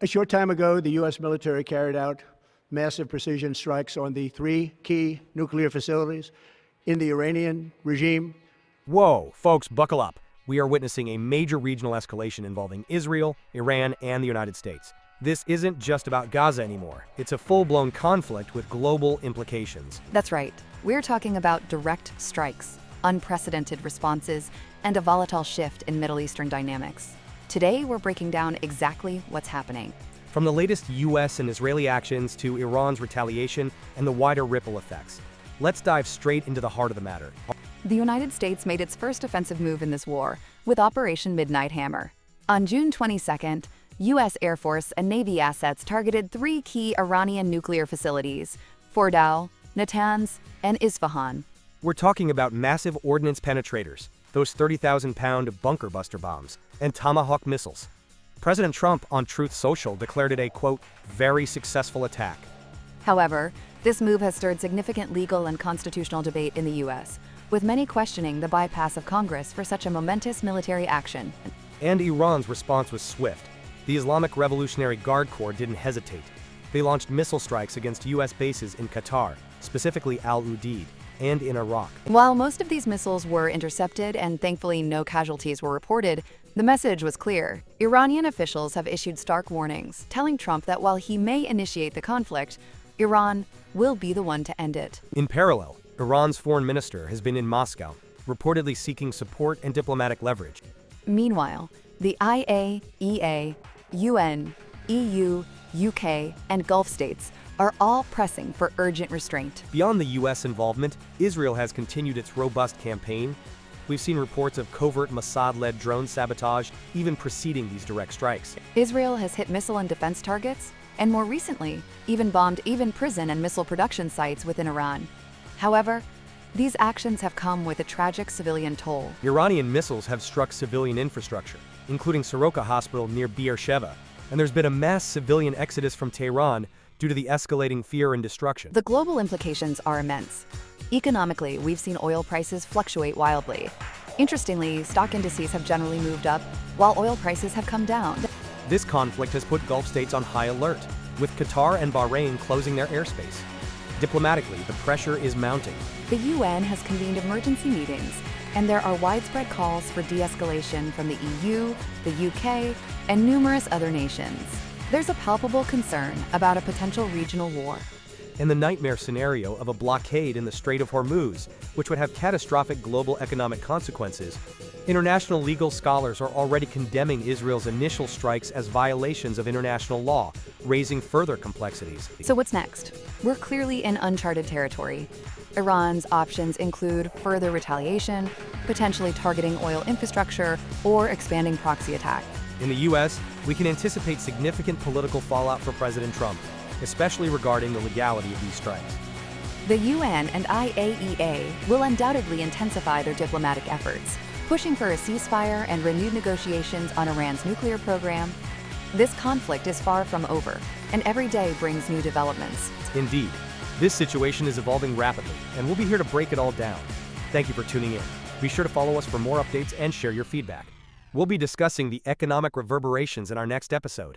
A short time ago, the U.S. military carried out massive precision strikes on the 3 key nuclear facilities in the Iranian regime. Whoa, folks, buckle up. We are witnessing a major regional escalation involving Israel, Iran, and the United States. This isn't just about Gaza anymore. It's a full-blown conflict with global implications. That's right. We're talking about direct strikes, unprecedented responses, and a volatile shift in Middle Eastern dynamics. Today, we're breaking down exactly what's happening. From the latest U.S. and Israeli actions to Iran's retaliation and the wider ripple effects. Let's dive straight into the heart of the matter. The United States made its first offensive move in this war with Operation Midnight Hammer. On June 22nd, U.S. Air Force and Navy assets targeted 3 key Iranian nuclear facilities: Fordow, Natanz, and Isfahan. We're talking about massive ordnance penetrators, those 30,000-pound bunker buster bombs, and Tomahawk missiles. President Trump on Truth Social declared it a, quote, very successful attack. However, this move has stirred significant legal and constitutional debate in the U.S., with many questioning the bypass of Congress for such a momentous military action. And Iran's response was swift. The Islamic Revolutionary Guard Corps didn't hesitate. They launched missile strikes against U.S. bases in Qatar, specifically Al-Udeid, and in Iraq. While most of these missiles were intercepted and thankfully no casualties were reported, the message was clear. Iranian officials have issued stark warnings, telling Trump that while he may initiate the conflict, Iran will be the one to end it. In parallel, Iran's foreign minister has been in Moscow, reportedly seeking support and diplomatic leverage. Meanwhile, the IAEA, UN, EU, UK, and Gulf states are all pressing for urgent restraint. Beyond the U.S. involvement, Israel has continued its robust campaign. We've seen reports of covert Mossad-led drone sabotage even preceding these direct strikes. Israel has hit missile and defense targets, and more recently, even bombed prison and missile production sites within Iran. However, these actions have come with a tragic civilian toll. Iranian missiles have struck civilian infrastructure, including Soroka Hospital near Beersheba, and there's been a mass civilian exodus from Tehran due to the escalating fear and destruction. The global implications are immense. Economically, we've seen oil prices fluctuate wildly. Interestingly, stock indices have generally moved up, while oil prices have come down. This conflict has put Gulf states on high alert, with Qatar and Bahrain closing their airspace. Diplomatically, the pressure is mounting. The UN has convened emergency meetings, and there are widespread calls for de-escalation from the EU, the UK, and numerous other nations. There's a palpable concern about a potential regional war. And the nightmare scenario of a blockade in the Strait of Hormuz, which would have catastrophic global economic consequences. International legal scholars are already condemning Israel's initial strikes as violations of international law, raising further complexities. So what's next? We're clearly in uncharted territory. Iran's options include further retaliation, potentially targeting oil infrastructure, or expanding proxy attack. In the U.S., we can anticipate significant political fallout for President Trump, especially regarding the legality of these strikes. The UN and IAEA will undoubtedly intensify their diplomatic efforts, pushing for a ceasefire and renewed negotiations on Iran's nuclear program. This conflict is far from over, and every day brings new developments. Indeed, this situation is evolving rapidly, and we'll be here to break it all down. Thank you for tuning in. Be sure to follow us for more updates and share your feedback. We'll be discussing the economic reverberations in our next episode.